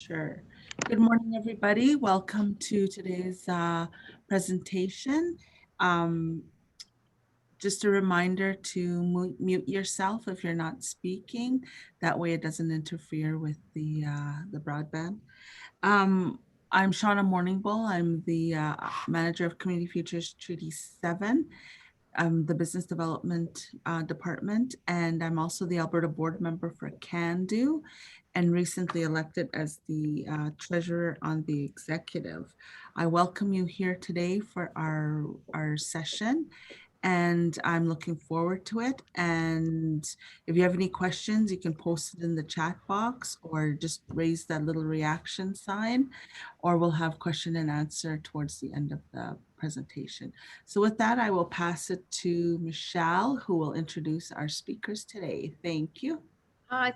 Sure. Good morning, everybody. Welcome to today's presentation. Just a reminder to mute yourself if you're not speaking. That way it doesn't interfere with the broadband. I'm Shauna Morningbull. I'm the manager of Community Futures Treaty 7. I'm the Business Development Department, and I'm also the Alberta board member for Cando, and recently elected as the treasurer on the executive. I welcome you here today for our session, and I'm looking forward to it. And if you have any questions, you can post it in the chat box or just raise that little reaction sign, or we'll have question and answer towards the end of the presentation. So with that, I will pass it to Michelle, who will introduce our speakers today. Thank you.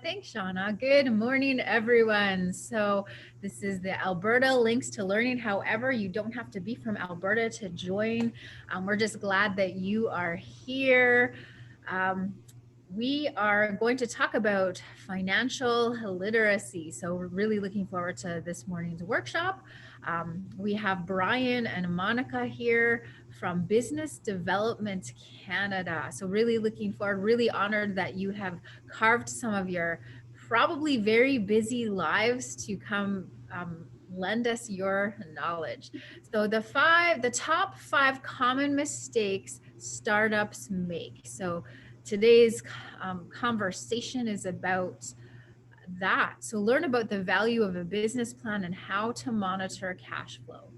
Thanks, Shauna. Good morning, everyone. So this is the Alberta Links to Learning. However, you don't have to be from Alberta to join. We're just glad that you are here. We are going to talk about financial literacy. So we're really looking forward to this morning's workshop. We have Brian and Monica here from Business Development Canada. So really looking forward, really honored that you have carved some of your probably very busy lives to come lend us your knowledge. So the top 5 common mistakes startups make. So today's conversation is about that. So learn about the value of a business plan and how to monitor cash flow.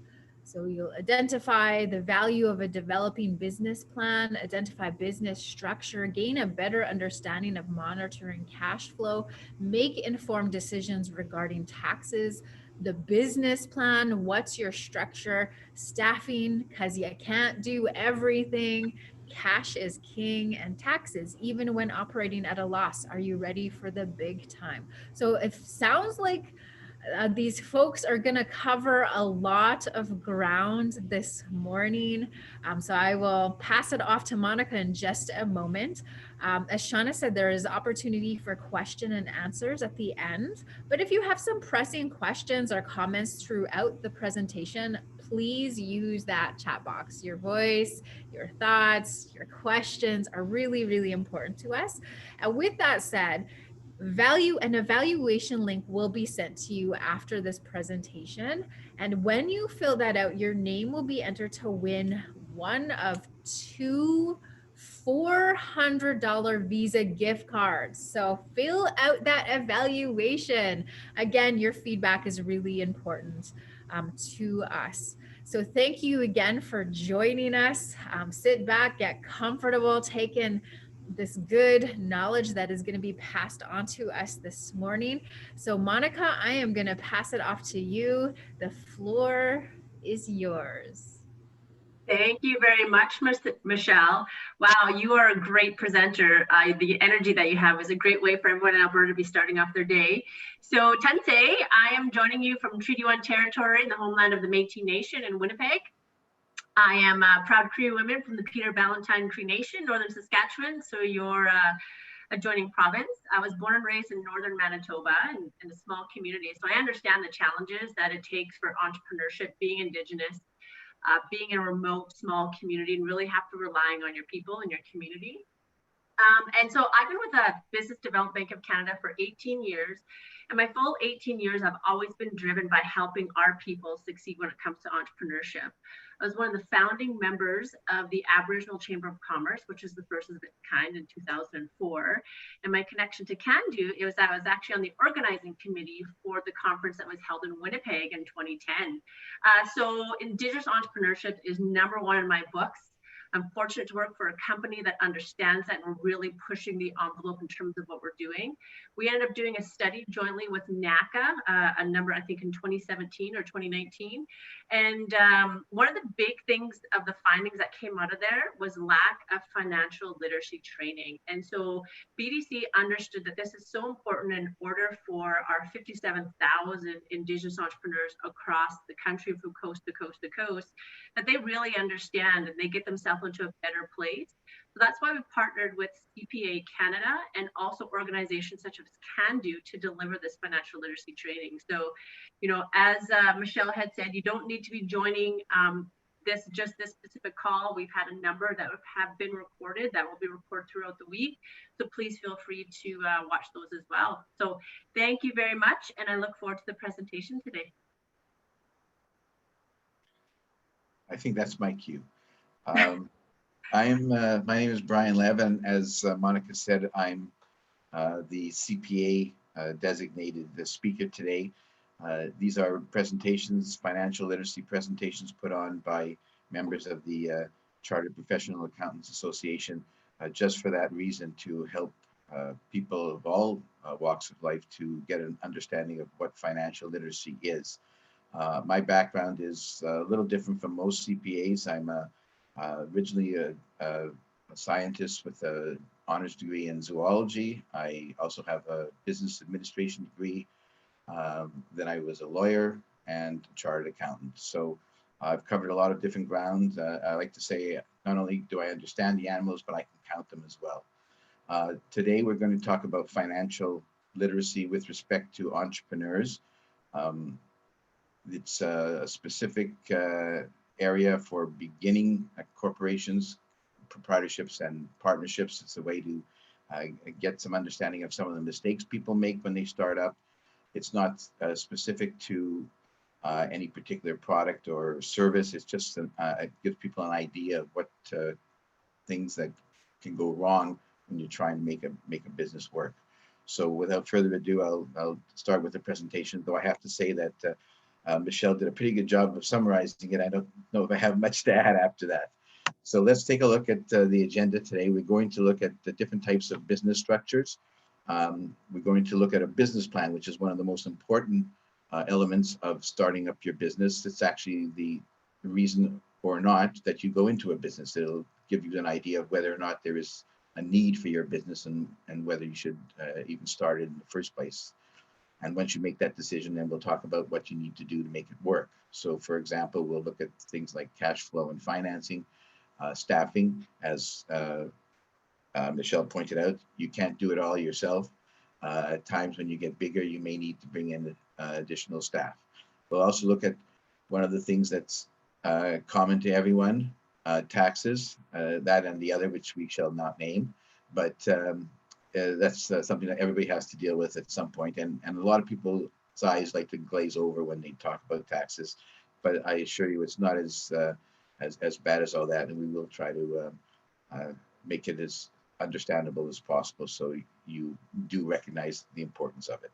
So you'll identify the value of a developing business plan, identify business structure, gain a better understanding of monitoring cash flow, make informed decisions regarding taxes, the business plan, what's your structure, staffing, because you can't do everything, cash is king, and taxes, even when operating at a loss. Are you ready for the big time? So it sounds like these folks are going to cover a lot of ground this morning. So I will pass it off to Monica in just a moment. As Shauna said, there is opportunity for question and answers at the end. But if you have some pressing questions or comments throughout the presentation, please use that chat box. Your voice, your thoughts, your questions are really, really important to us. And with that said, an evaluation link will be sent to you after this presentation. And when you fill that out, your name will be entered to win one of 2 $400 Visa gift cards. So fill out that evaluation. Again, your feedback is really important to us. So thank you again for joining us. Sit back, get comfortable, take in this good knowledge that is going to be passed on to us this morning. So Monica, I am going to pass it off to you. The floor is yours. Thank you very much, Michelle. Wow, you are a great presenter. The energy that you have is a great way for everyone in Alberta to be starting off their day. So Tense, I am joining you from Treaty 1 territory, the homeland of the Métis Nation in Winnipeg. I am a proud Cree woman from the Peter Ballantyne Cree Nation, Northern Saskatchewan, so your adjoining province. I was born and raised in Northern Manitoba in a small community, so I understand the challenges that it takes for entrepreneurship, being Indigenous, being in a remote, small community, and really have to relying on your people and your community. And so I've been with the Business Development Bank of Canada for 18 years. And my full 18 years, I've always been driven by helping our people succeed when it comes to entrepreneurship. I was one of the founding members of the Aboriginal Chamber of Commerce, which is the first of its kind in 2004. And my connection to Cando is I was actually on the organizing committee for the conference that was held in Winnipeg in 2010. So Indigenous entrepreneurship is #1 in my books. I'm fortunate to work for a company that understands that, and we're really pushing the envelope in terms of what we're doing. We ended up doing a study jointly with NACA, a number, I think in 2017 or 2019. And one of the big things of the findings that came out of there was lack of financial literacy training. And so BDC understood that this is so important in order for our 57,000 Indigenous entrepreneurs across the country from coast to coast to coast, that they really understand and they get themselves example, into a better place. So that's why we've partnered with CPA Canada and also organizations such as Cando to deliver this financial literacy training. So, you know, as Michelle had said, you don't need to be joining this specific call. We've had a number that have been recorded that will be recorded throughout the week. So please feel free to watch those as well. So thank you very much. And I look forward to the presentation today. I think that's my cue. My name is Brian Levin. As Monica said, I'm the CPA designated speaker today. These are presentations, financial literacy presentations put on by members of the Chartered Professional Accountants Association, just for that reason, to help people of all walks of life to get an understanding of what financial literacy is. My background is a little different from most CPAs. I'm originally a scientist with an honors degree in zoology. I also have a business administration degree. Then I was a lawyer and a chartered accountant. So I've covered a lot of different grounds. I like to say, not only do I understand the animals, but I can count them as well. Today, we're going to talk about financial literacy with respect to entrepreneurs. It's a specific area for beginning corporations, proprietorships, and partnerships. It's a way to get some understanding of some of the mistakes people make when they start up. It's not specific to any particular product or service. It's just it gives people an idea of what things that can go wrong when you try and make a business work. So without further ado, I'll start with the presentation, though I have to say that Michelle did a pretty good job of summarizing it. I don't know if I have much to add after that. So let's take a look at the agenda today. We're going to look at the different types of business structures. We're going to look at a business plan, which is one of the most important elements of starting up your business. It's actually the reason or not that you go into a business. It'll give you an idea of whether or not there is a need for your business and whether you should even start it in the first place. And once you make that decision, then we'll talk about what you need to do to make it work. So for example, we'll look at things like cash flow and financing, staffing. As Michelle pointed out, you can't do it all yourself. At times when you get bigger, you may need to bring in additional staff. We'll also look at one of the things that's common to everyone, taxes, that and the other, which we shall not name, but that's something that everybody has to deal with at some point. And a lot of people's eyes like to glaze over when they talk about taxes, but I assure you it's not as bad as all that, and we will try to make it as understandable as possible so you do recognize the importance of it.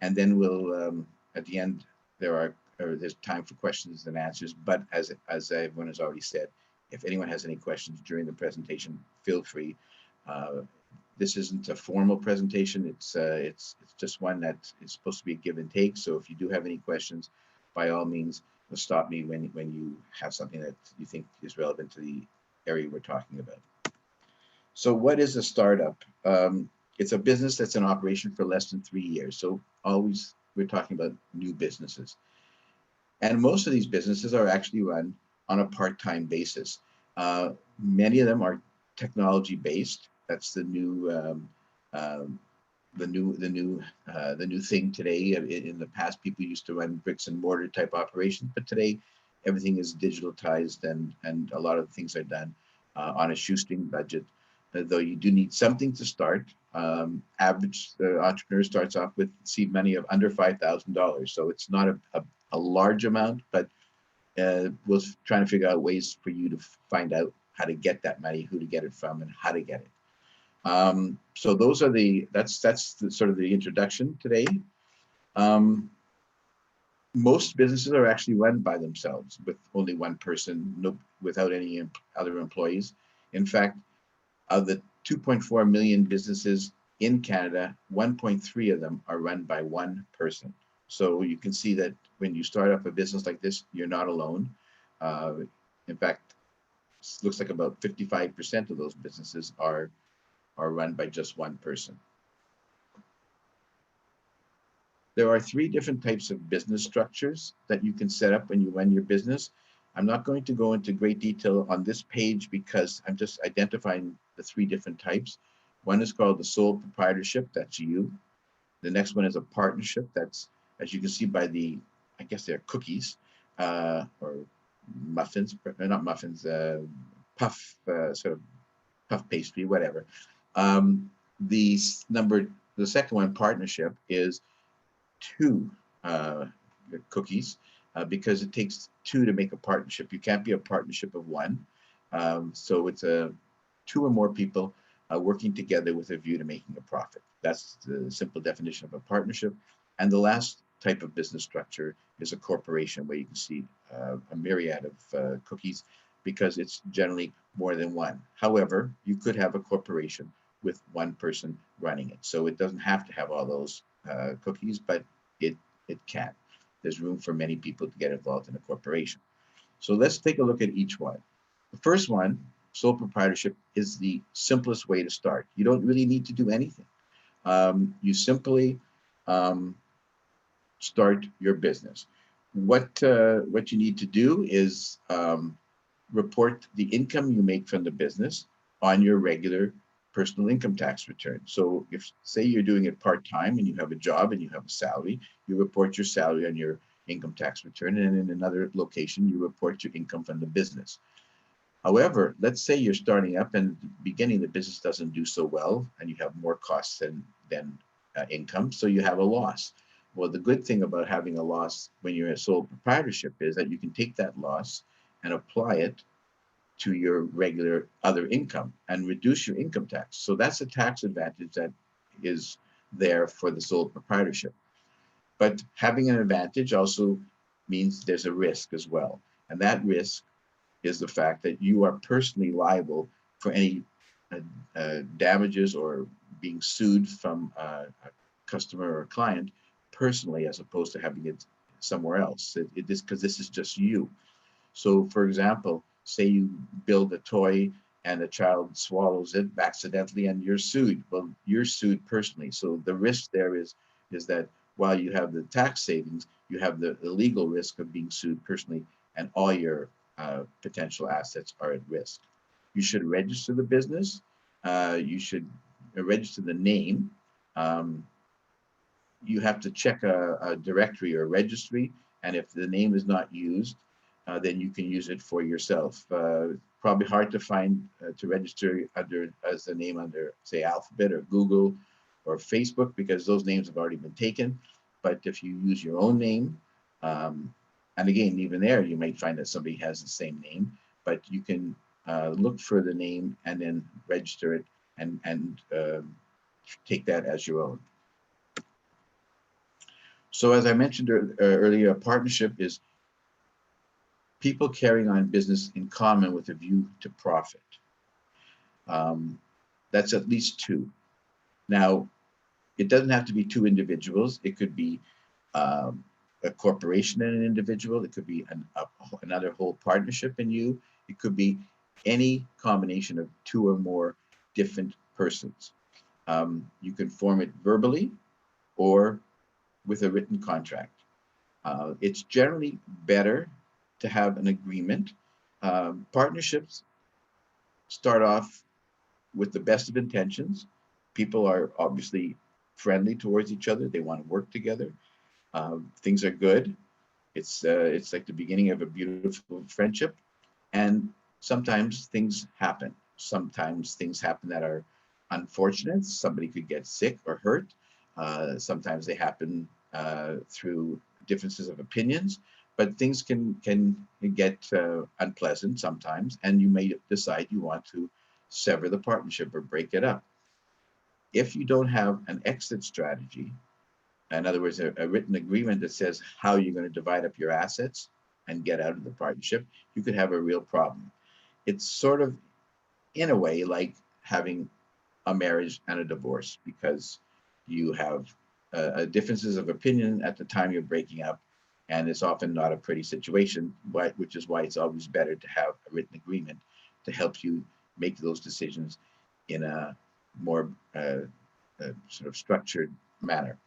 And then we'll, at the end, there's time for questions and answers, but as everyone has already said, if anyone has any questions during the presentation, feel free. This isn't a formal presentation. It's just one that is supposed to be a give and take. So if you do have any questions, by all means, stop me when you have something that you think is relevant to the area we're talking about. So what is a startup? It's a business that's in operation for less than 3 years. So always we're talking about new businesses. And most of these businesses are actually run on a part-time basis. Many of them are technology based. That's the new thing today. In the past, people used to run bricks and mortar type operations, but today everything is digitalized and a lot of things are done on a shoestring budget. Though you do need something to start. Average entrepreneur starts off with seed money of under $5,000, so it's not a large amount, but we're trying to figure out ways for you to find out how to get that money, who to get it from, and how to get it. So those are that's sort of the introduction today. Most businesses are actually run by themselves with only one person, without any other employees. In fact, of the 2.4 million businesses in Canada, 1.3 of them are run by one person. So you can see that when you start up a business like this, you're not alone. In fact, it looks like about 55% of those businesses are run by just one person. There are 3 different types of business structures that you can set up when you run your business. I'm not going to go into great detail on this page because I'm just identifying the 3 different types. One is called the sole proprietorship, that's you. The next one is a partnership, that's, as you can see by the, I guess they're cookies, or muffins, not muffins, puff, sort of puff pastry, whatever. The second one, partnership, is 2 cookies, because it takes 2 to make a partnership. You can't be a partnership of 1. So it's 2 or more people working together with a view to making a profit. That's the simple definition of a partnership. And the last type of business structure is a corporation, where you can see a myriad of cookies, because it's generally more than 1. However, you could have a corporation with 1 person running it. So it doesn't have to have all those cookies, but it can. There's room for many people to get involved in a corporation. So let's take a look at each one. The first one, sole proprietorship, is the simplest way to start. You don't really need to do anything. You simply start your business. What you need to do is report the income you make from the business on your regular personal income tax return. So if, say, you're doing it part-time and you have a job and you have a salary, you report your salary on your income tax return, and in another location, you report your income from the business. However, let's say you're starting up and at the beginning the business doesn't do so well and you have more costs than income, so you have a loss. Well, the good thing about having a loss when you're a sole proprietorship is that you can take that loss and apply it to your regular other income and reduce your income tax. So that's a tax advantage that is there for the sole proprietorship. But having an advantage also means there's a risk as well. And that risk is the fact that you are personally liable for any damages or being sued from a customer or a client personally, as opposed to having it somewhere else. Because this is just you. So, for example, say you build a toy and a child swallows it accidentally and you're sued. Well, you're sued personally. So the risk there is that while you have the tax savings, you have the legal risk of being sued personally, and all your potential assets are at risk. You should register the business. You should register the name. You have to check a directory or registry, and if the name is not used, then you can use it for yourself. Probably hard to find to register as the name under, say, Alphabet or Google or Facebook, because those names have already been taken. But if you use your own name, and again, even there, you might find that somebody has the same name, but you can look for the name and then register it and take that as your own. So as I mentioned earlier, a partnership is people carrying on business in common with a view to profit. That's at least 2. Now, it doesn't have to be 2 individuals. It could be a corporation and an individual. It could be another whole partnership in you. It could be any combination of 2 or more different persons. You can form it verbally or with a written contract. It's generally better to have an agreement. Partnerships start off with the best of intentions. People are obviously friendly towards each other. They want to work together. Things are good. It's like the beginning of a beautiful friendship. And sometimes things happen. Sometimes things happen that are unfortunate. Somebody could get sick or hurt. Sometimes they happen through differences of opinions, but things can get unpleasant sometimes, and you may decide you want to sever the partnership or break it up. If you don't have an exit strategy, in other words, a written agreement that says how you're going to divide up your assets and get out of the partnership, you could have a real problem. It's sort of, in a way, like having a marriage and a divorce, because you have differences of opinion at the time you're breaking up, and it's often not a pretty situation, which is why it's always better to have a written agreement to help you make those decisions in a more sort of structured manner.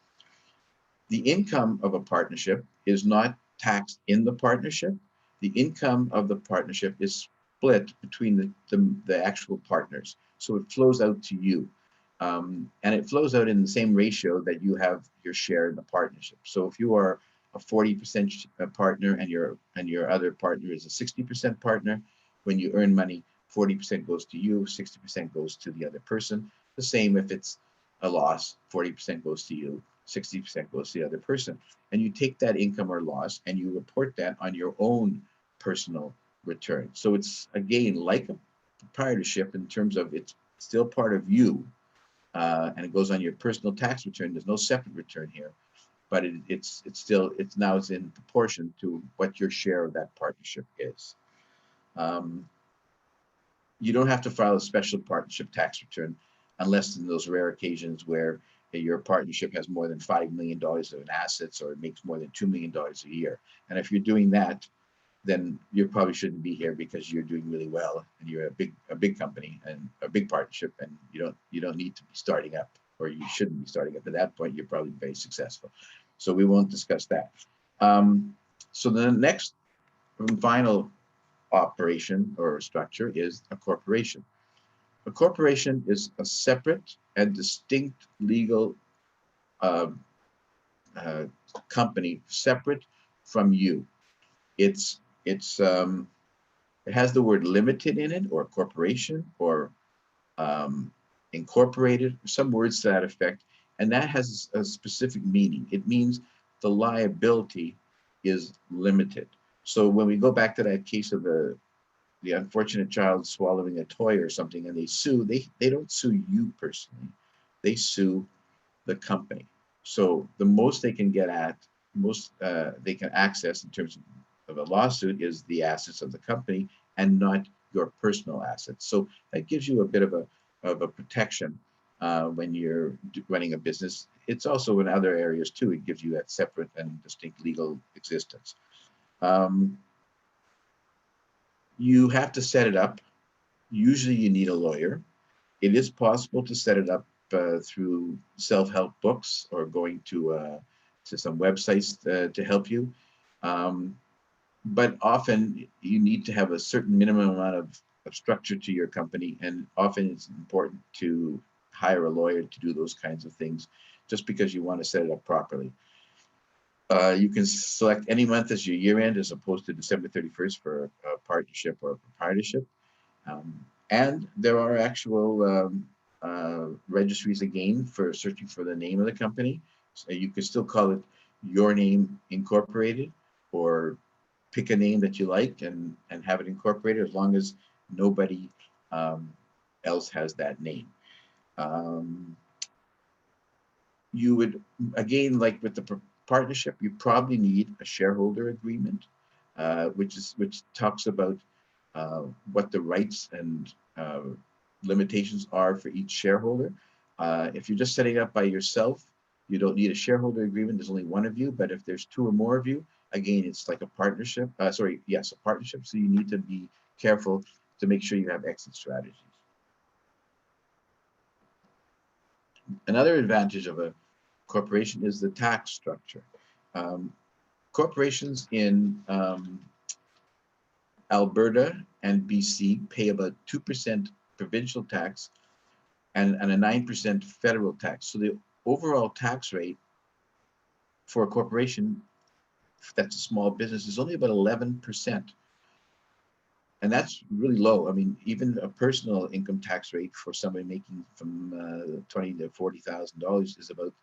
The income of a partnership is not taxed in the partnership. the income of the partnership is split between the actual partners. So it flows out to you. And it flows out in the same ratio that you have your share in the partnership. So if you are a 40% partner and your other partner is a 60% partner, when you earn money, 40% goes to you, 60% goes to the other person. The same if it's a loss, 40% goes to you, 60% goes to the other person. And you take that income or loss and you report that on your own personal return. So it's, again, like a proprietorship in terms of it's still part of you, and it goes on your personal tax return. There's no separate return here, but it's now in proportion to what your share of that partnership is. You don't have to file a special partnership tax return unless in those rare occasions where your partnership has more than $5 million of assets or it makes more than $2 million a year. And if you're doing that, then you probably shouldn't be here because you're doing really well and you're a big company and a big partnership, and you don't need to be starting up, or you shouldn't be starting up. At that point, you're probably very successful. So we won't discuss that. So the next and final operation or structure is a corporation. A corporation is a separate and distinct legal company, separate from you. It has the word limited in it, or corporation, or incorporated, some words to that effect, and that has a specific meaning. It means the liability is limited. So when we go back to that case of the unfortunate child swallowing a toy or something, and they sue, they don't sue you personally, they sue the company. So the most they can get at, they can access in terms of a lawsuit is the assets of the company and not your personal assets. So that gives you a bit of a protection when you're running a business. It's also in other areas too. It gives you that separate and distinct legal existence. You have to set it up. Usually you need a lawyer. It is possible to set it up through self-help books or going to some websites to help you. But often you need to have a certain minimum amount of structure to your company, and often it's important to hire a lawyer to do those kinds of things just because you want to set it up properly. You can select any month as your year end as opposed to December 31st for a partnership or a proprietorship. And there are actual registries again for searching for the name of the company. So you can still call it Your Name Incorporated, or pick a name that you like and have it incorporated, as long as nobody else has that name. You would, again, like with the partnership, you probably need a shareholder agreement, which talks about what the rights and limitations are for each shareholder. If you're just setting up by yourself, you don't need a shareholder agreement. There's only one of you. But if there's two or more of you, again, it's like a partnership. A partnership. So you need to be careful to make sure you have exit strategies. Another advantage of a corporation is the tax structure. Corporations in Alberta and BC pay about 2% provincial tax and a 9% federal tax. So the overall tax rate for a corporation that's a small business is only about 11%. And that's really low. I mean, even a personal income tax rate for somebody making from $20,000 to $40,000 is about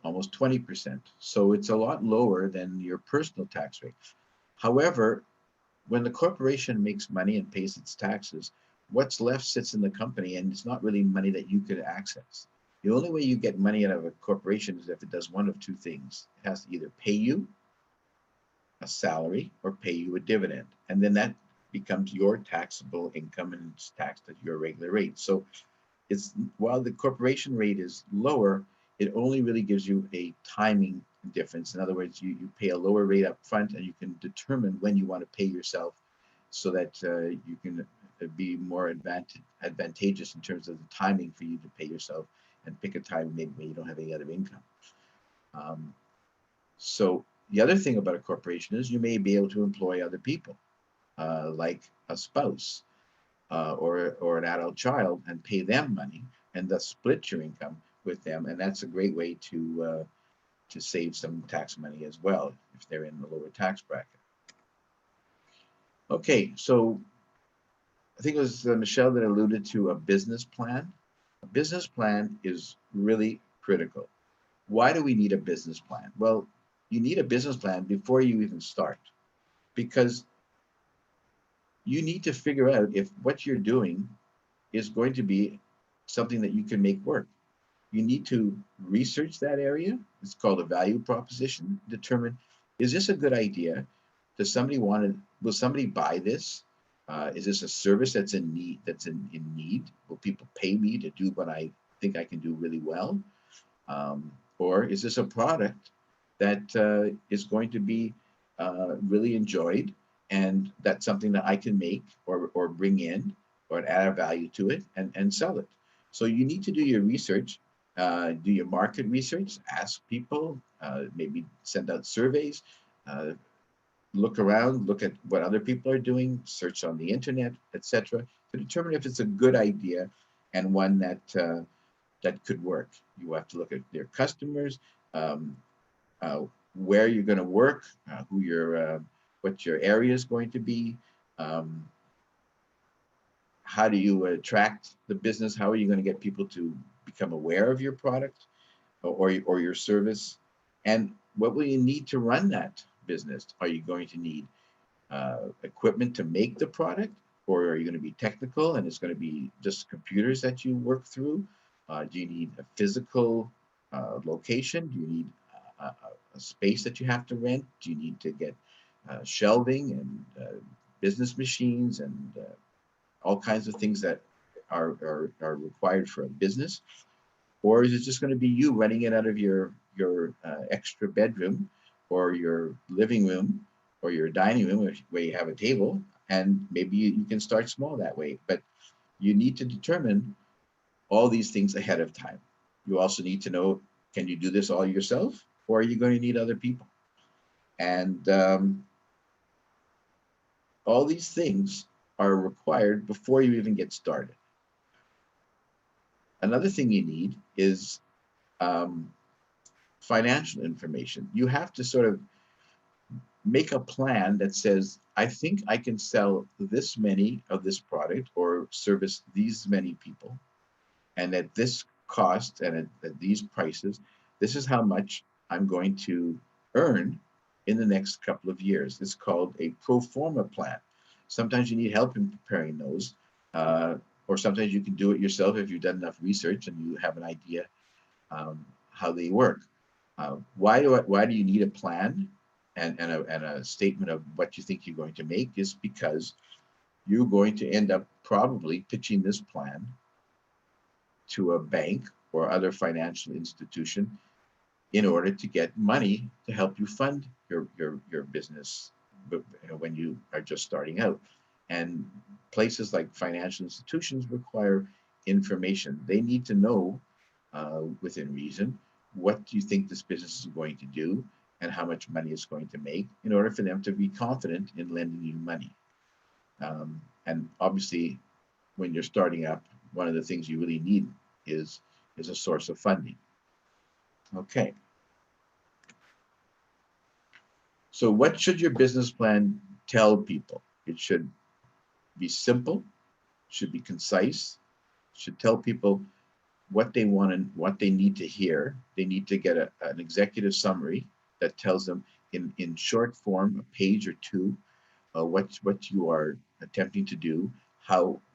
almost 20%. So it's a lot lower than your personal tax rate. However, when the corporation makes money and pays its taxes, what's left sits in the company, and it's not really money that you could access. The only way you get money out of a corporation is if it does one of two things. It has to either pay you a salary or pay you a dividend. And then that becomes your taxable income, and it's taxed at your regular rate. So while the corporation rate is lower, it only really gives you a timing difference. In other words, you pay a lower rate up front, and you can determine when you want to pay yourself so that you can be more advantageous in terms of the timing for you to pay yourself, and pick a time maybe when you don't have any other income. So The other thing about a corporation is you may be able to employ other people, like a spouse or an adult child, and pay them money, and thus split your income with them. And that's a great way to save some tax money as well if they're in the lower tax bracket. Okay, so I think it was Michelle that alluded to a business plan. A business plan is really critical. Why do we need a business plan? Well, you need a business plan before you even start, because you need to figure out if what you're doing is going to be something that you can make work. You need to research that area. It's called a value proposition. Determine, is this a good idea? Does somebody want to, will somebody buy this? Is this a service that's in need, in need? Will people pay me to do what I think I can do really well? Or is this a product that is going to be really enjoyed, and that's something that I can make or bring in or add a value to it and sell it? So you need to do your research, do your market research, ask people, maybe send out surveys, look around, look at what other people are doing, search on the internet, etc., to determine if it's a good idea and one that that could work. You have to look at their customers, where you're going to work, who your what your area is going to be. How do you attract the business? How are you going to get people to become aware of your product or your service? And what will you need to run that business? Are you going to need equipment to make the product, or are you going to be technical and it's going to be just computers that you work through? Do you need a physical location? Do you need a space that you have to rent? Do you need to get shelving and business machines and all kinds of things that are required for a business? Or is it just going to be you running it out of your extra bedroom or your living room or your dining room where you have a table, and maybe you can start small that way? But you need to determine all these things ahead of time. You also need to know, can you do this all yourself, or are you going to need other people? And all these things are required before you even get started. Another thing you need is financial information. You have to sort of make a plan that says, I think I can sell this many of this product or service these many people, and at this cost and at these prices, this is how much I'm going to earn in the next couple of years. It's called a pro forma plan. Sometimes you need help in preparing those, or sometimes you can do it yourself if you've done enough research and you have an idea how they work. Why do you need a plan and a statement of what you think you're going to make? Is because you're going to end up probably pitching this plan to a bank or other financial institution in order to get money to help you fund your business when you are just starting out. And places like financial institutions require information. They need to know within reason, what do you think this business is going to do and how much money it's going to make, in order for them to be confident in lending you money. And obviously, when you're starting up, one of the things you really need is a source of funding. Okay. So what should your business plan tell people? It should be simple, should be concise, should tell people what they want and what they need to hear. They need to get an executive summary that tells them in short form, a page or two, what you are attempting to do,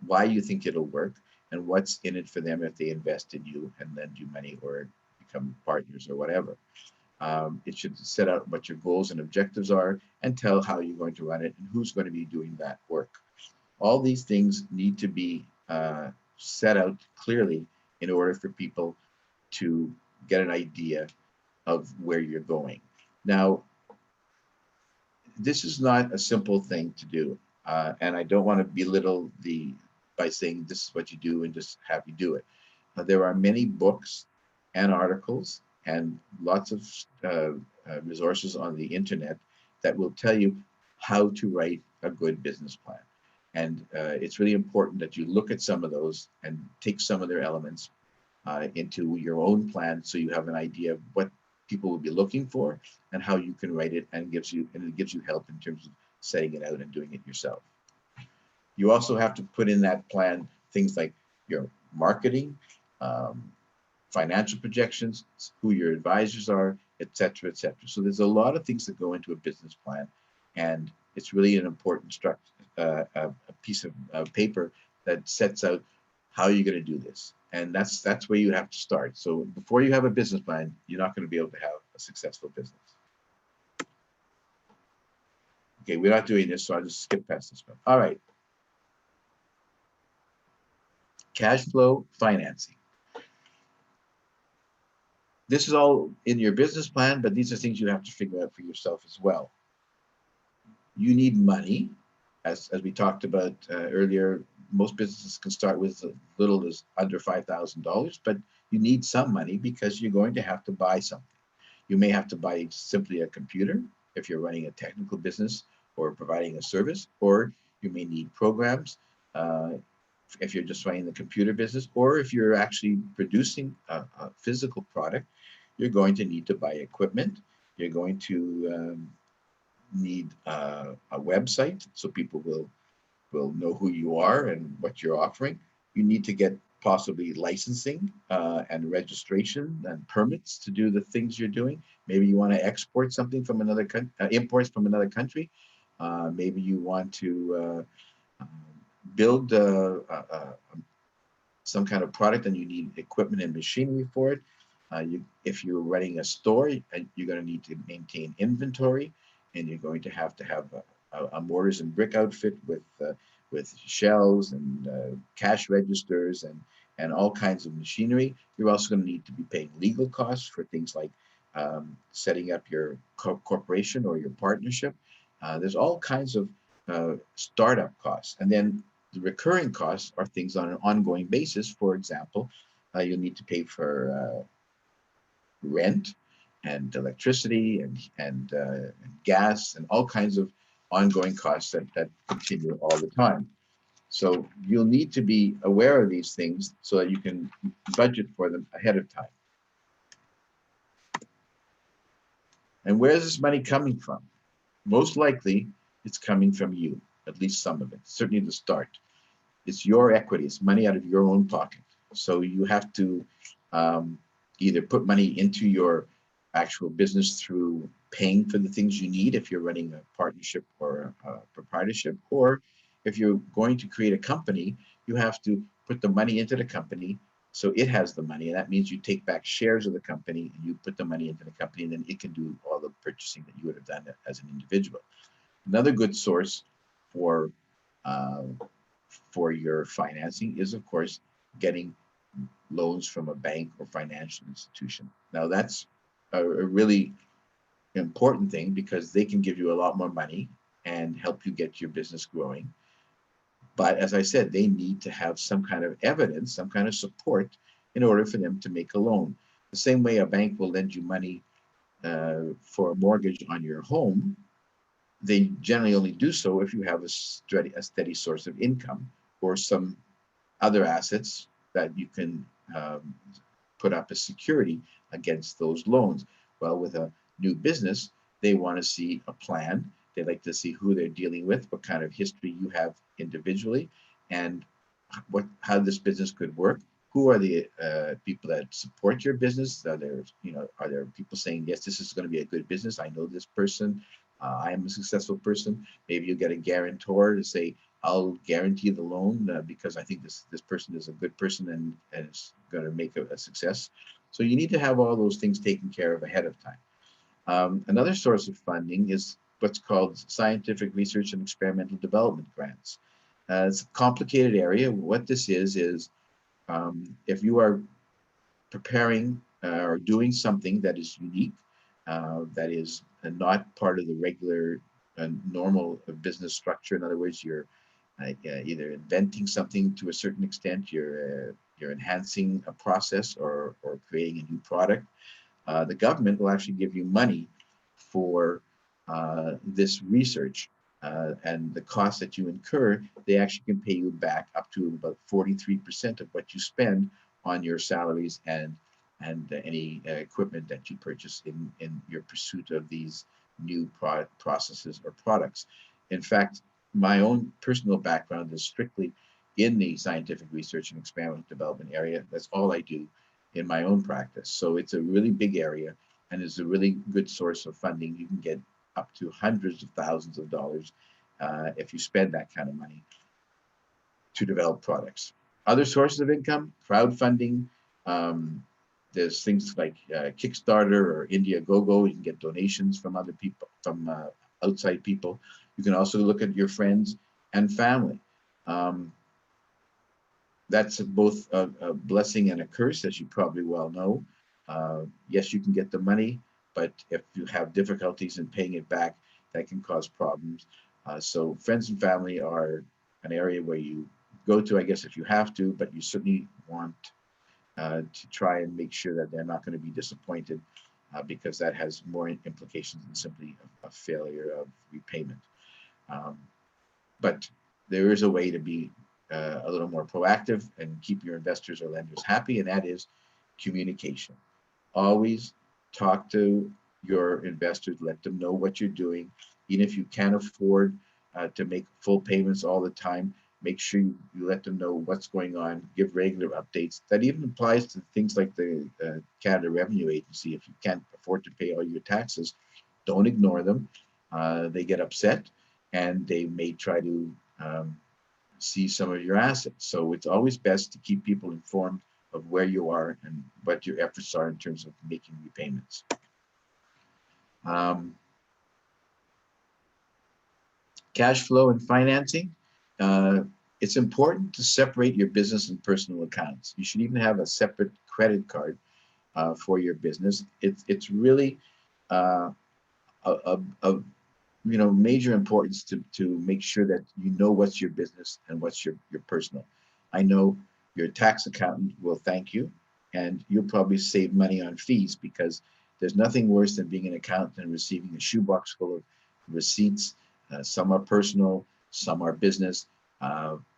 why you think it'll work, and what's in it for them if they invest in you and lend you money or become partners or whatever. It should set out what your goals and objectives are and tell how you're going to run it and who's going to be doing that work. All these things need to be set out clearly in order for people to get an idea of where you're going. Now, this is not a simple thing to do, and I don't want to belittle by saying this is what you do and just have you do it. There are many books and articles and lots of resources on the internet that will tell you how to write a good business plan. And it's really important that you look at some of those and take some of their elements into your own plan, so you have an idea of what people will be looking for and how you can write it, and it gives you help in terms of setting it out and doing it yourself. You also have to put in that plan things like your marketing, financial projections, who your advisors are, etc., etc. So there's a lot of things that go into a business plan, and it's really an important a piece of paper that sets out how you're going to do this. And that's where you have to start. So before you have a business plan, you're not going to be able to have a successful business. Okay, we're not doing this, so I'll just skip past this one. All right. Cash flow financing. This is all in your business plan, but these are things you have to figure out for yourself as well. You need money, as we talked about earlier. Most businesses can start with as little as under $5,000, but you need some money because you're going to have to buy something. You may have to buy simply a computer if you're running a technical business or providing a service, or you may need programs if you're just running the computer business, or if you're actually producing a physical product, you're going to need to buy equipment. You're going to need a website so people will know who you are and what you're offering. You need to get possibly licensing and registration and permits to do the things you're doing. Maybe you want to export something from another country, imports from another country. Maybe you want to build some kind of product and you need equipment and machinery for it. If you're running a store, you're going to need to maintain inventory, and you're going to have a mortars and brick outfit with shelves and cash registers and all kinds of machinery. You're also going to need to be paying legal costs for things like setting up your corporation or your partnership. There's all kinds of startup costs. And then the recurring costs are things on an ongoing basis. For example, you'll need to pay for rent and electricity and gas and all kinds of ongoing costs that continue all the time. So you'll need to be aware of these things so that you can budget for them ahead of time. And where is this money coming from? Most likely, it's coming from you, at least some of it, certainly the start. It's your equity, it's money out of your own pocket. So you have to either put money into your actual business through paying for the things you need if you're running a partnership or a proprietorship, or if you're going to create a company, you have to put the money into the company so it has the money, and that means you take back shares of the company and you put the money into the company, and then it can do all the purchasing that you would have done as an individual. Another good source for your financing is, of course, getting loans from a bank or financial institution. Now, that's a really important thing because they can give you a lot more money and help you get your business growing. But as I said, they need to have some kind of evidence, some kind of support in order for them to make a loan. The same way a bank will lend you money for a mortgage on your home, they generally only do so if you have a steady source of income or some other assets that you can put up as security against those loans. Well, with a new business, they want to see a plan. They like to see who they're dealing with, what kind of history you have individually, and how this business could work. Who are the people that support your business? Are there people saying, yes, this is going to be a good business? I know this person. I am a successful person. Maybe you get a guarantor to say, I'll guarantee the loan because I think this person is a good person and is going to make a success. So you need to have all those things taken care of ahead of time. Another source of funding is what's called scientific research and experimental development grants. It's a complicated area. What this is if you are preparing or doing something that is unique, that is not part of the regular normal business structure. In other words, you're either inventing something to a certain extent, you're enhancing a process or creating a new product. The government will actually give you money for this research. And the cost that you incur, they actually can pay you back up to about 43% of what you spend on your salaries and any equipment that you purchase in your pursuit of these new processes or products. In fact, my own personal background is strictly in the scientific research and experimental development area. That's all I do in my own practice. So it's a really big area and is a really good source of funding. You can get up to hundreds of thousands of dollars if you spend that kind of money to develop products. Other sources of income, crowdfunding. There's things like Kickstarter or Indiegogo. You can get donations from other people, from outside people. You can also look at your friends and family. That's both a blessing and a curse, as you probably well know. Yes, you can get the money, but if you have difficulties in paying it back, that can cause problems. So friends and family are an area where you go to, I guess, if you have to, but you certainly want to try and make sure that they're not going to be disappointed, because that has more implications than simply a failure of repayment. But there is a way to be a little more proactive and keep your investors or lenders happy, and that is communication. Always talk to your investors, let them know what you're doing. Even if you can't afford to make full payments all the time, make sure you let them know what's going on, give regular updates. That even applies to things like the Canada Revenue Agency. If you can't afford to pay all your taxes, don't ignore them. They get upset and they may try to see some of your assets. So it's always best to keep people informed of where you are and what your efforts are in terms of making repayments. Cash flow and financing. It's important to separate your business and personal accounts. You should even have a separate credit card for your business. It's really major importance to make sure that you know what's your business and what's your personal. I know your tax accountant will thank you, and you'll probably save money on fees, because there's nothing worse than being an accountant and receiving a shoebox full of receipts. Some are personal, some are business.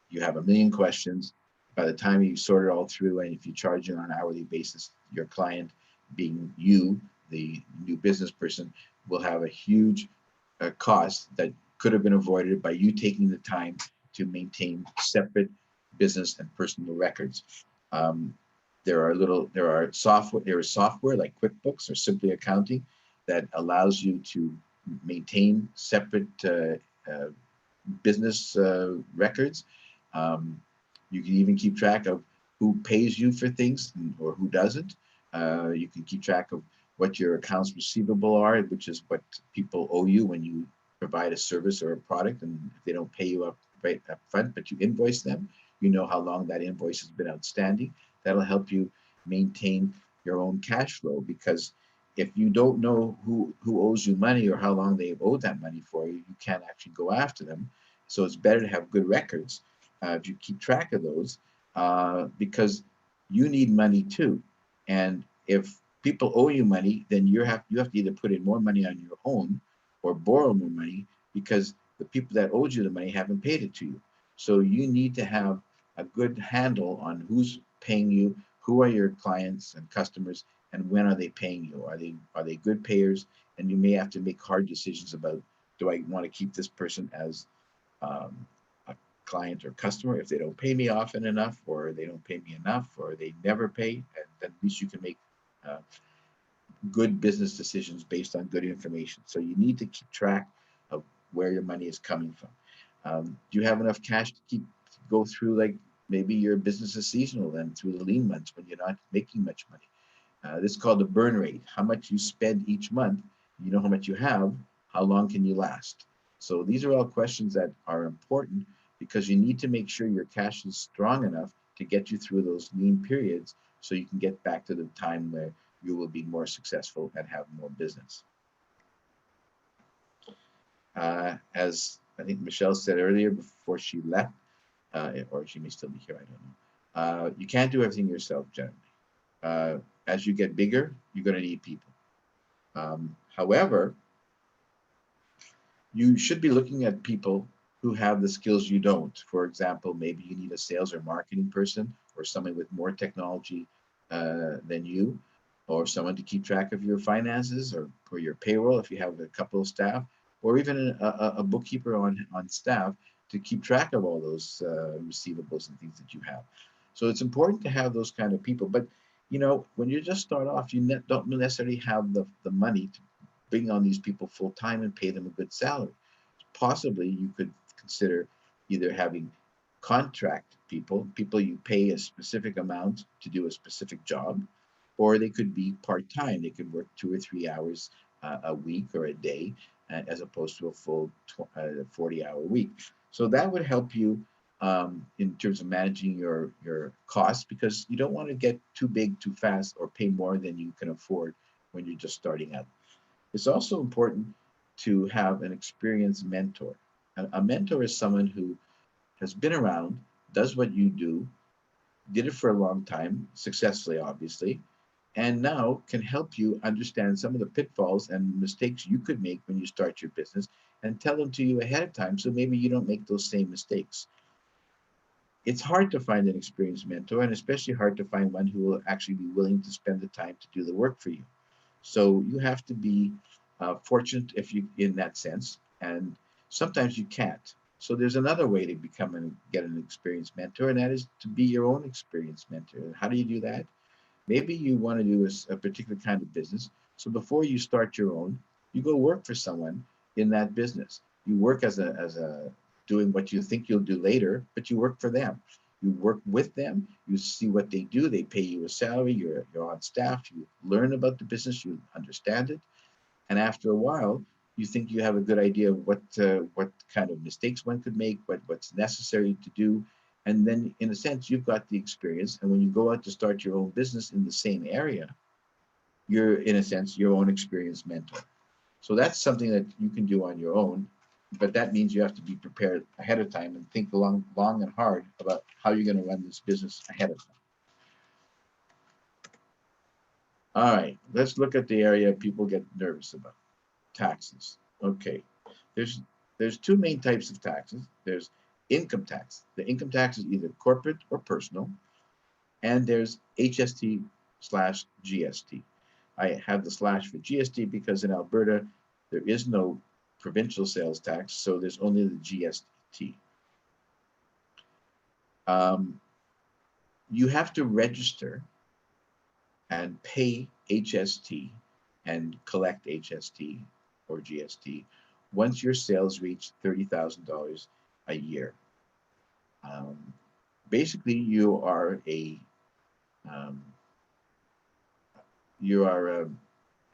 You have a million questions. By the time you sort it all through, and if you charge it on an hourly basis, your client, being you, the new business person, will have a huge cost that could have been avoided by you taking the time to maintain separate business and personal records. There is software like QuickBooks or Simply Accounting that allows you to maintain separate business records. You can even keep track of who pays you for things or who doesn't. You can keep track of what your accounts receivable are, which is what people owe you when you provide a service or a product, and if they don't pay you right up front, but you invoice them, you know how long that invoice has been outstanding. That'll help you maintain your own cash flow, because if you don't know who owes you money or how long they've owed that money for you, you can't actually go after them. So it's better to have good records if you keep track of those, because you need money too. And if people owe you money, then you have to either put in more money on your own or borrow more money, because the people that owed you the money haven't paid it to you. So you need to have a good handle on who's paying you, who are your clients and customers, and when are they paying you? Are they good payers? And you may have to make hard decisions about, do I want to keep this person as a client or customer if they don't pay me often enough, or they don't pay me enough, or they never pay? And then at least you can make good business decisions based on good information. So you need to keep track of where your money is coming from. Do you have enough cash to go through, like, maybe your business is seasonal, then through the lean months when you're not making much money. This is called the burn rate. How much you spend each month, you know how much you have, how long can you last? So these are all questions that are important, because you need to make sure your cash is strong enough to get you through those lean periods, so you can get back to the time where you will be more successful and have more business. As I think Michelle said earlier before she left, or she may still be here, I don't know. You can't do everything yourself generally. As you get bigger, you're going to need people. However, You should be looking at people who have the skills you don't. For example, maybe you need a sales or marketing person, or someone with more technology than you, or someone to keep track of your finances, or for your payroll if you have a couple of staff, or even a bookkeeper on staff to keep track of all those receivables and things that you have. So it's important to have those kind of people. But you know, when you just start off, you don't necessarily have the money to bring on these people full time and pay them a good salary. Possibly you could consider either having contract people you pay a specific amount to do a specific job, or they could be part-time. They could work 2 or 3 hours a week or a day, as opposed to a full 40-hour week. So that would help you in terms of managing your costs, because you don't want to get too big too fast or pay more than you can afford when you're just starting out. It's also important to have an experienced mentor. A mentor is someone who has been around, does what you do, did it for a long time, successfully, obviously, and now can help you understand some of the pitfalls and mistakes you could make when you start your business, and tell them to you ahead of time so maybe you don't make those same mistakes. It's hard to find an experienced mentor, and especially hard to find one who will actually be willing to spend the time to do the work for you. So you have to be fortunate if you, in that sense, and sometimes you can't. So there's another way to become and get an experienced mentor, and that is to be your own experienced mentor. And how do you do that? Maybe you want to do a particular kind of business. So before you start your own, you go work for someone in that business. You work as a doing what you think you'll do later, but you work for them. You work with them, you see what they do, they pay you a salary, you're on staff, you learn about the business, you understand it. And after a while, you think you have a good idea of what kind of mistakes one could make, what's necessary to do. And then in a sense, you've got the experience. And when you go out to start your own business in the same area, you're in a sense your own experienced mentor. So that's something that you can do on your own, but that means you have to be prepared ahead of time and think long and hard about how you're going to run this business ahead of time. All right, let's look at the area people get nervous about. Taxes. Okay, there's two main types of taxes. There's income tax. The income tax is either corporate or personal, and there's HST/GST. I have the slash for GST because in Alberta there is no provincial sales tax, so there's only the GST. You have to register and pay HST and collect HST or GST once your sales reach $30,000 a year. Basically, you are a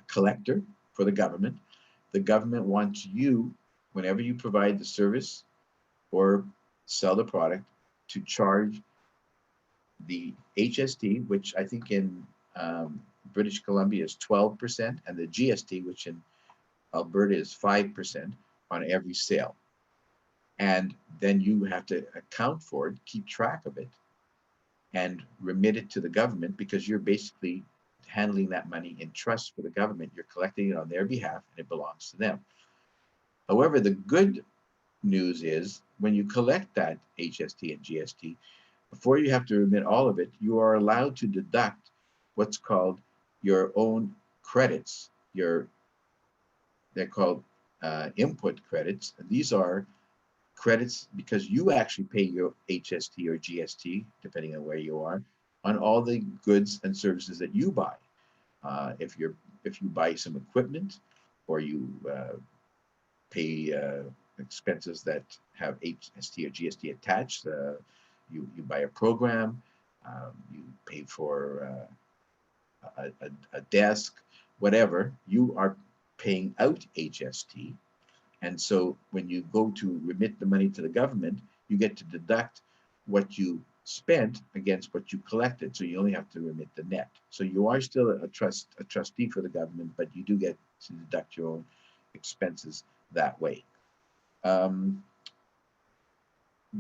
collector for the government. The government wants you, whenever you provide the service or sell the product, to charge the HST, which I think in British Columbia is 12%, and the GST, which in Alberta is 5% on every sale. And then you have to account for it, keep track of it, and remit it to the government, because you're basically handling that money in trust for the government. You're collecting it on their behalf and it belongs to them. However, the good news is when you collect that HST and GST, before you have to remit all of it, you are allowed to deduct what's called your own credits. They're called input credits. These are credits because you actually pay your HST or GST, depending on where you are, on all the goods and services that you buy. If you buy some equipment, or you pay expenses that have HST or GST attached, you buy a program, you pay for a desk, whatever, you are paying out HST. And so when you go to remit the money to the government, you get to deduct what you spent against what you collected. So you only have to remit the net. So you are still a trustee for the government, but you do get to deduct your own expenses that way.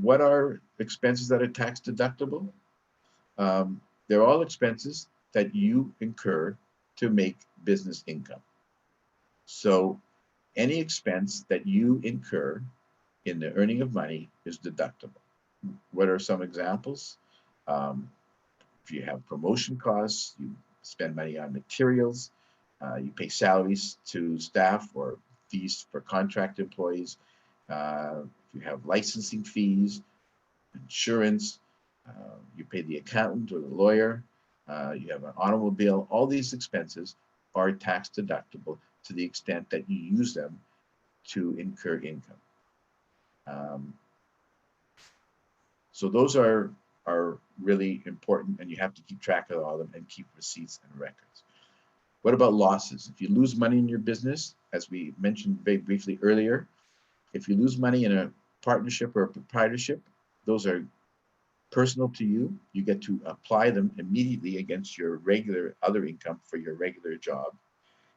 What are expenses that are tax deductible? They're all expenses that you incur to make business income. So any expense that you incur in the earning of money is deductible. What are some examples? If you have promotion costs, you spend money on materials, you pay salaries to staff or fees for contract employees, if you have licensing fees, insurance, you pay the accountant or the lawyer, you have an automobile, all these expenses are tax deductible to the extent that you use them to incur income. So those are really important, and you have to keep track of all of them and keep receipts and records. What about losses? If you lose money in your business, as we mentioned very briefly earlier, if you lose money in a partnership or a proprietorship, those are personal to you. You get to apply them immediately against your regular other income for your regular job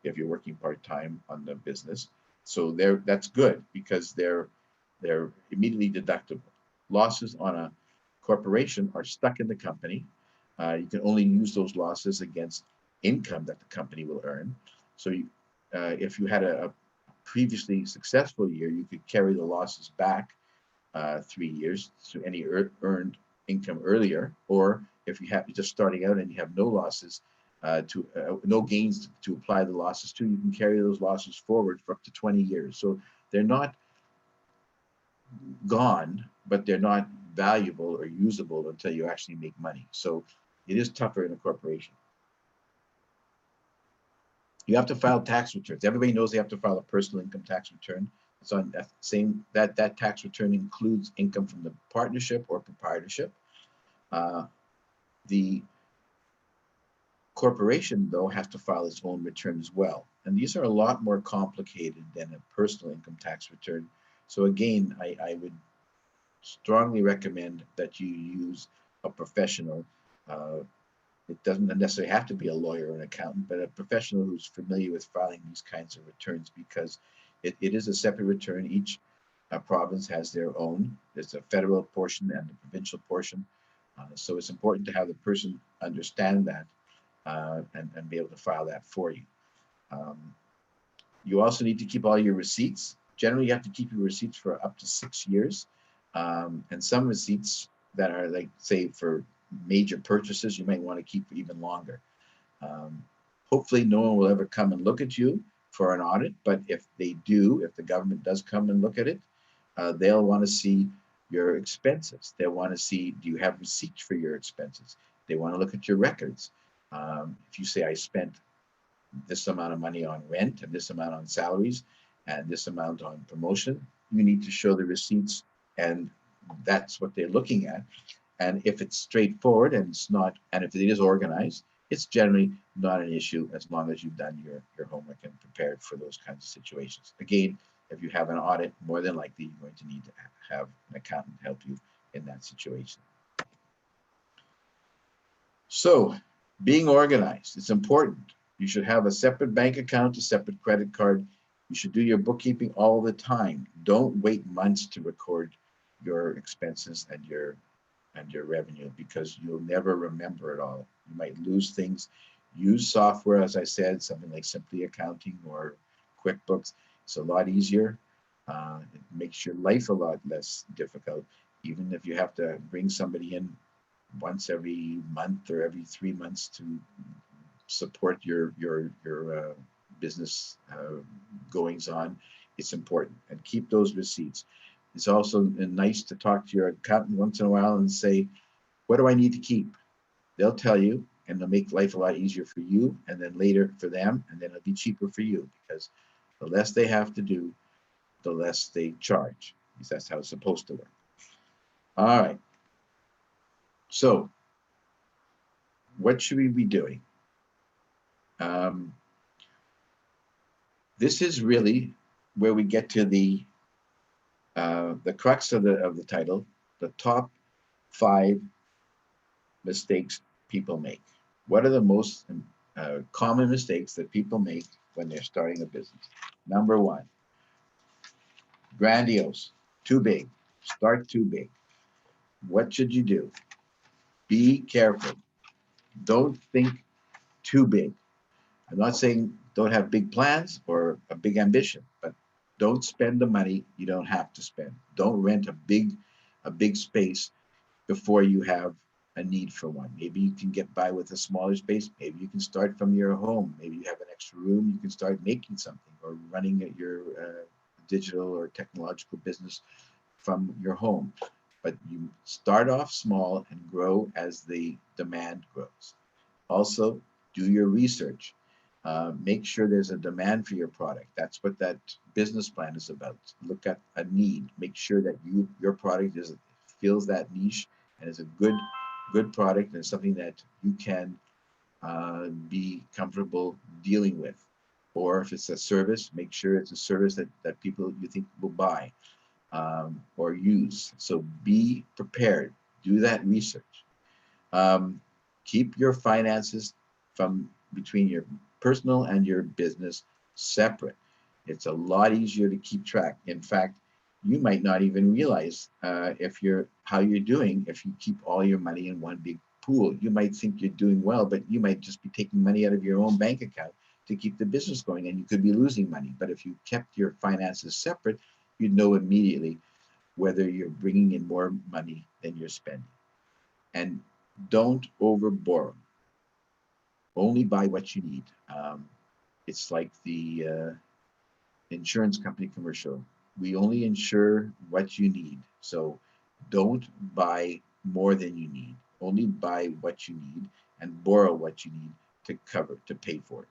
if you're working part-time on the business. So that's good because they're immediately deductible. Losses on a corporation are stuck in the company. You can only use those losses against income that the company will earn. So if you had a previously successful year, you could carry the losses back 3 years to any earned income earlier, or if you're just starting out and you have no losses, no gains to apply the losses to, you can carry those losses forward for up to 20 years. So they're not gone, but they're not valuable or usable until you actually make money. So it is tougher in a corporation. You have to file tax returns. Everybody knows they have to file a personal income tax return. So that tax return includes income from the partnership or proprietorship. The corporation, though, has to file its own return as well. And these are a lot more complicated than a personal income tax return. So again, I would strongly recommend that you use a professional. It doesn't necessarily have to be a lawyer or an accountant, but a professional who's familiar with filing these kinds of returns, because it is a separate return. Each province has their own. There's a federal portion and the provincial portion. So it's important to have the person understand that and be able to file that for you. You also need to keep all your receipts. Generally, you have to keep your receipts for up to 6 years. And some receipts that are, like, say, for major purchases, you might want to keep for even longer. Hopefully no one will ever come and look at you for an audit, but if they do, if the government does come and look at it, they'll want to see your expenses. They'll want to see, do you have receipts for your expenses? They want to look at your records. If you say, I spent this amount of money on rent and this amount on salaries and this amount on promotion, you need to show the receipts, and that's what they're looking at. And if it's straightforward and it's not, and if it is organized, it's generally not an issue as long as you've done your homework and prepared for those kinds of situations. Again, if you have an audit, more than likely you're going to need to have an accountant help you in that situation. So being organized, it's important. You should have a separate bank account, a separate credit card. You should do your bookkeeping all the time. Don't wait months to record your expenses and your revenue, because you'll never remember it all. You might lose things. Use software, as I said, something like Simply Accounting or QuickBooks. It's a lot easier. It makes your life a lot less difficult. Even if you have to bring somebody in once every month or every 3 months to support your business goings on, it's important. And keep those receipts. It's also nice to talk to your accountant once in a while and say, what do I need to keep? They'll tell you, and they'll make life a lot easier for you, and then later for them, and then it'll be cheaper for you, because the less they have to do, the less they charge, because that's how it's supposed to work. All right. So what should we be doing? This is really where we get to the crux of the title, the top 5 mistakes people make. What are the most common mistakes that people make when they're starting a business? Number 1, grandiose, too big, start too big. What should you do? Be careful. Don't think too big. I'm not saying don't have big plans or a big ambition, but Don't spend the money you don't have to spend. Don't rent a big space before you have a need for one. Maybe you can get by with a smaller space. Maybe you can start from your home. Maybe you have an extra room. You can start making something or running your digital or technological business from your home. But you start off small and grow as the demand grows. Also, do your research. Make sure there's a demand for your product. That's what that business plan is about. Look at a need. Make sure that your product fills that niche and is a good product and something that you can be comfortable dealing with. Or if it's a service, make sure it's a service that people you think will buy or use. So be prepared. Do that research. Keep your finances from between your personal and your business separate. It's a lot easier to keep track. In fact, you might not even realize how you're doing if you keep all your money in one big pool. You might think you're doing well, but you might just be taking money out of your own bank account to keep the business going, and you could be losing money. But if you kept your finances separate, you'd know immediately whether you're bringing in more money than you're spending. And don't over borrow. Only buy what you need. It's like the insurance company commercial. We only insure what you need. So don't buy more than you need. Only buy what you need and borrow what you need to pay for it.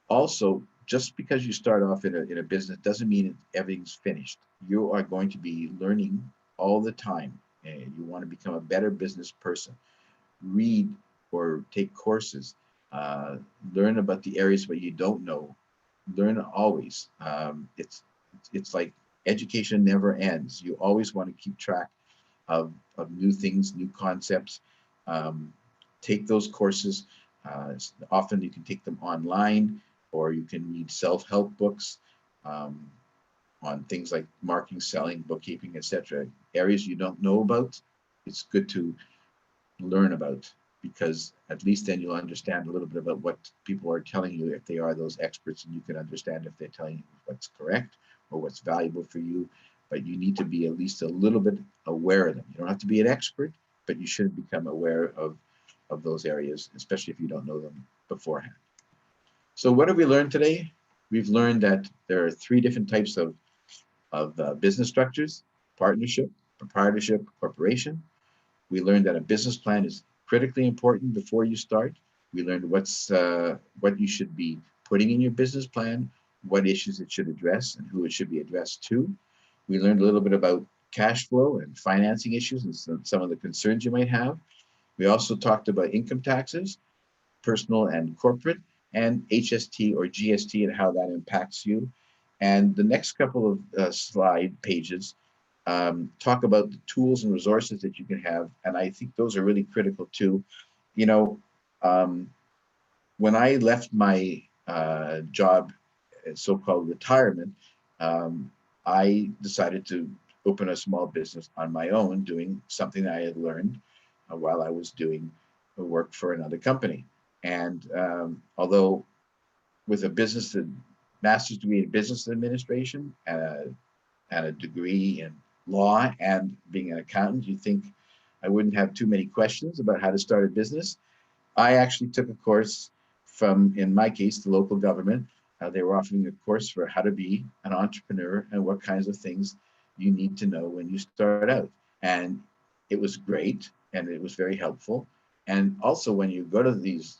Also, just because you start off in a business doesn't mean everything's finished. You are going to be learning all the time, and you want to become a better business person. Read or take courses, learn about the areas where you don't know. Learn always. It's like education never ends. You always want to keep track of new things, new concepts. Take those courses. Often you can take them online, or you can read self-help books on things like marketing, selling, bookkeeping, etc. Areas you don't know about, it's good to learn about, because at least then you'll understand a little bit about what people are telling you, if they are those experts, and you can understand if they're telling you what's correct or what's valuable for you. But you need to be at least a little bit aware of them. You don't have to be an expert, but you should become aware of those areas, especially if you don't know them beforehand. So what have we learned today? We've learned that there are 3 different types of business structures: partnership, proprietorship, corporation. We learned that a business plan is critically important before you start. We learned what you should be putting in your business plan, what issues it should address, and who it should be addressed to. We learned a little bit about cash flow and financing issues and some of the concerns you might have. We also talked about income taxes, personal and corporate, and HST or GST and how that impacts you. And the next couple of slide pages talk about the tools and resources that you can have. And I think those are really critical too. You know, when I left my job, so-called retirement, I decided to open a small business on my own, doing something I had learned while I was doing work for another company. And although with a master's degree in business administration and a degree in law and being an accountant, you think I wouldn't have too many questions about how to start a business. I actually took a course from, in my case, the local government. They were offering a course for how to be an entrepreneur and what kinds of things you need to know when you start out. And it was great, and it was very helpful. And also when you go to these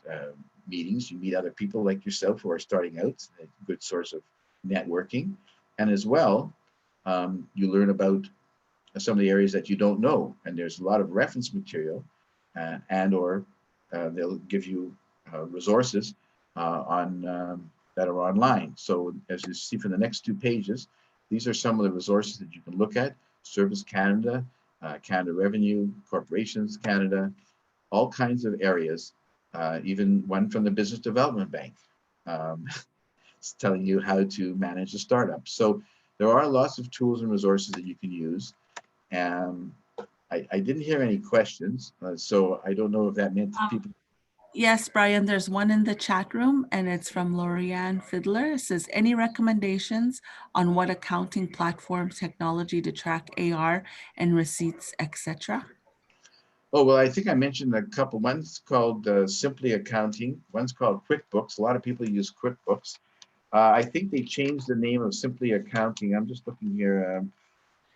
meetings, you meet other people like yourself who are starting out, a good source of networking. And as well, you learn about some of the areas that you don't know. And there's a lot of reference material or they'll give you resources that are online. So as you see from the next 2 pages, these are some of the resources that you can look at: Service Canada, Canada Revenue, Corporations Canada, all kinds of areas, even one from the Business Development Bank. It's telling you how to manage a startup. So there are lots of tools and resources that you can use. I didn't hear any questions, so I don't know if that meant people. Yes, Brian, there's one in the chat room and it's from Lorianne Fiddler. It says, any recommendations on what accounting platforms, technology to track AR and receipts, etc.? Oh, well, I think I mentioned a couple. One's called Simply Accounting. One's called QuickBooks. A lot of people use QuickBooks. I think they changed the name of Simply Accounting. I'm just looking here.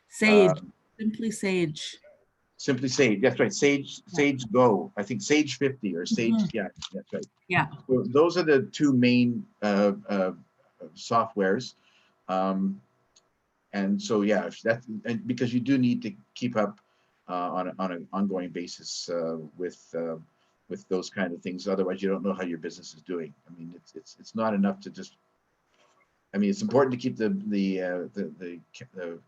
Sage, simply Sage. Simply Sage. That's right. Sage Go. I think Sage 50 or Sage. Mhm. Yeah, that's right. Yeah. So those are the two main softwares. And so, yeah, if that's because you do need to keep up on an ongoing basis with those kind of things. Otherwise, you don't know how your business is doing. I mean, it's not enough to just. I mean, it's important to keep the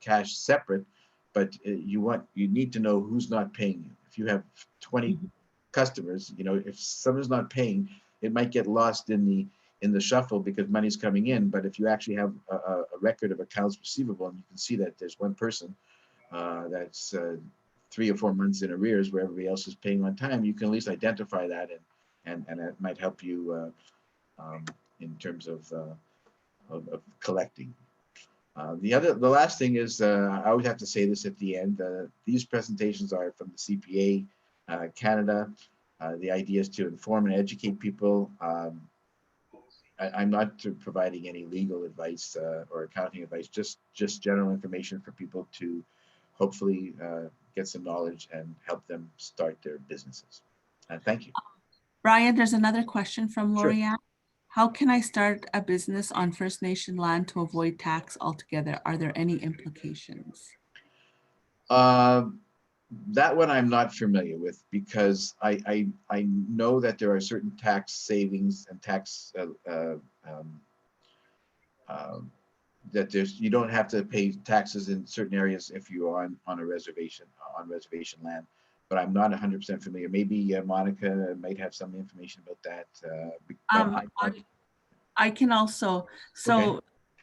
cash separate, but you need to know who's not paying you. If you have 20 customers, you know, if someone's not paying, it might get lost in the shuffle because money's coming in. But if you actually have a record of accounts receivable, and you can see that there's one person that's 3 or 4 months in arrears where everybody else is paying on time, you can at least identify that, and it might help you in terms of collecting. The last thing is, I always have to say this at the end, these presentations are from the CPA Canada. The idea is to inform and educate people. I'm not providing any legal advice or accounting advice, just general information for people to hopefully get some knowledge and help them start their businesses. Thank you. Brian, there's another question from Sure. Lorianne. How can I start a business on First Nation land to avoid tax altogether? Are there any implications? That one I'm not familiar with, because I know that there are certain tax savings and tax that you don't have to pay taxes in certain areas if you're on a reservation, on reservation land. But I'm not 100% familiar. Maybe Monica might have some information about that. I can also, so Okay.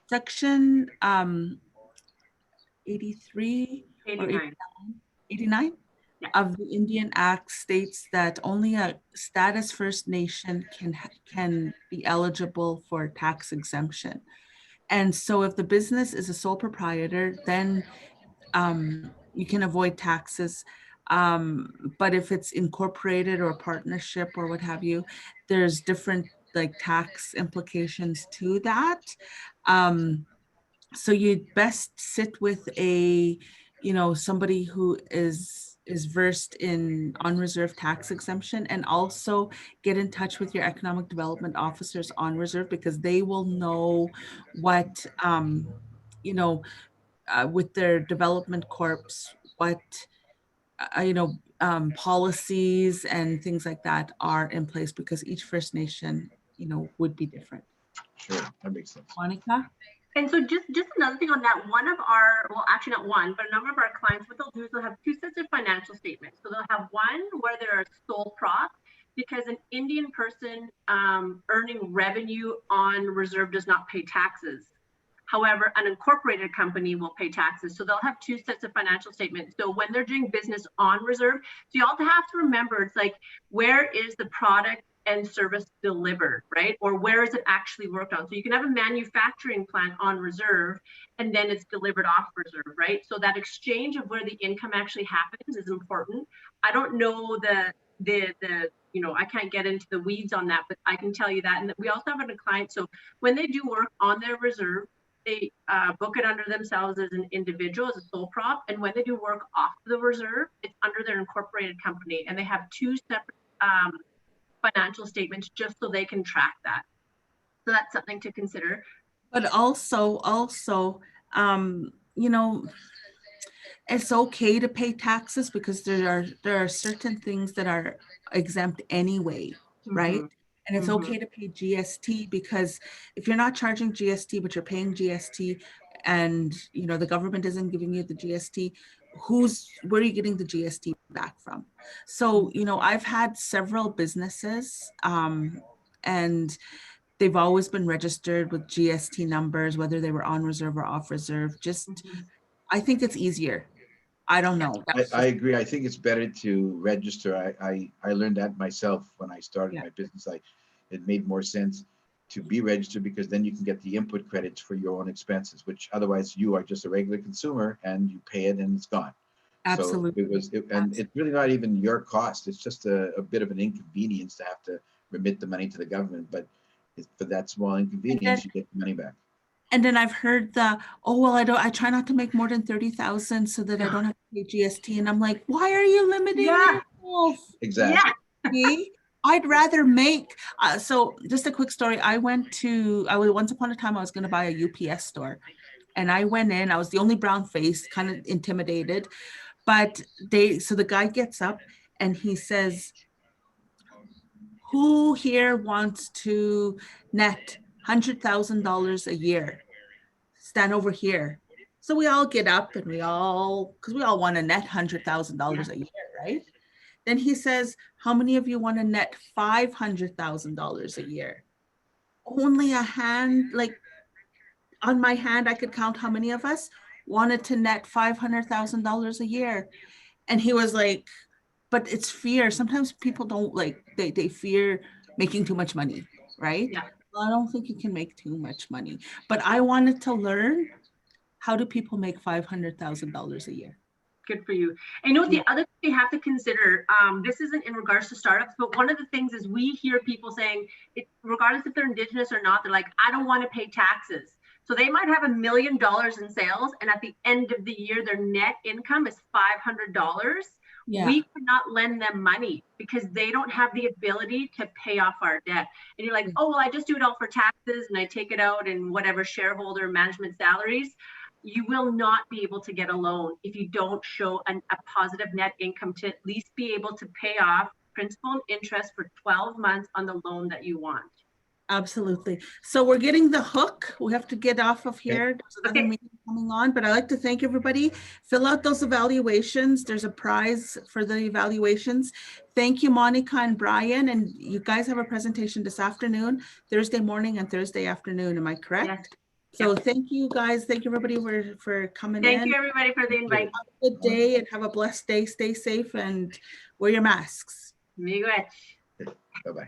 section 83 or 89. 89 Yeah. of the Indian Act states that only a status First Nation can be eligible for tax exemption. And so if the business is a sole proprietor, then you can avoid taxes. But if it's incorporated or a partnership or what have you, there's different like tax implications to that. So you'd best sit with somebody who is versed in unreserved tax exemption, and also get in touch with your economic development officers on reserve, because they will know what, with their development corps, what, policies and things like that are in place, because each First Nation, would be different. Sure, that makes sense. Monica? And so just another thing on that, one of our, well, actually not one, but a number of our clients, what they'll do is they'll have two sets of financial statements. So they'll have one where they're a sole prop, because an Indian person earning revenue on reserve does not pay taxes. However, an incorporated company will pay taxes. So they'll have two sets of financial statements. So when they're doing business on reserve, so you also have to remember, it's like, where is the product and service delivered, right? Or where is it actually worked on? So you can have a manufacturing plant on reserve and then it's delivered off reserve, right? So that exchange of where the income actually happens is important. I don't know I can't get into the weeds on that, but I can tell you that. And we also have a client, so when they do work on their reserve, they book it under themselves as an individual, as a sole prop. And when they do work off the reserve, it's under their incorporated company. And they have two separate financial statements just so they can track that. So that's something to consider. But also, it's okay to pay taxes, because there are certain things that are exempt anyway, right? And it's okay to pay GST, because if you're not charging GST, but you're paying GST, and the government isn't giving you the GST, where are you getting the GST back from? So, I've had several businesses, and they've always been registered with GST numbers, whether they were on reserve or off reserve. Just, I think it's easier. I don't know. That's I just- agree. I think it's better to register. I learned that myself when I started Yeah. my business. It made more sense to be registered because then you can get the input credits for your own expenses, which otherwise you are just a regular consumer and you pay it and it's gone. Absolutely. So it's really not even your cost. It's just a bit of an inconvenience to have to remit the money to the government, but for that small inconvenience, you get the money back. And then I've heard I try not to make more than 30,000 so that I don't have to pay GST. And I'm like, why are you limiting Yeah. yourself? Exactly. See? I'd rather make, so just a quick story. Once upon a time, I was going to buy a UPS store and I went in, I was the only brown face, kind of intimidated, but so the guy gets up and he says, who here wants to net $100,000 a year? Stand over here. So we all get up and because we all want to net $100,000 a year, right? Then he says, how many of you want to net $500,000 a year? Only a hand, like on my hand, I could count how many of us wanted to net $500,000 a year. And he was like, but it's fear. Sometimes people don't they fear making too much money, right? Yeah. Well, I don't think you can make too much money, but I wanted to learn, how do people make $500,000 a year? Good for you. I know the other thing you have to consider, this isn't in regards to startups, but one of the things is we hear people saying, regardless if they're Indigenous or not, they're like, I don't want to pay taxes. So they might have $1 million in sales, and at the end of the year, their net income is $500. Yeah. We cannot lend them money because they don't have the ability to pay off our debt. And you're like, oh, well, I just do it all for taxes and I take it out in whatever shareholder management salaries. You will not be able to get a loan if you don't show a positive net income to at least be able to pay off principal and interest for 12 months on the loan that you want. Absolutely. So we're getting the hook. We have to get off of here. There's another meeting coming on, but I'd like to thank everybody. Fill out those evaluations. There's a prize for the evaluations. Thank you, Monica and Brian. And you guys have a presentation this afternoon, Thursday morning and Thursday afternoon. Am I correct? Yes. So thank you guys. Thank you everybody for coming in. Thank you everybody for the invite. Have a good day and have a blessed day. Stay safe and wear your masks. Miigwech. Bye-bye.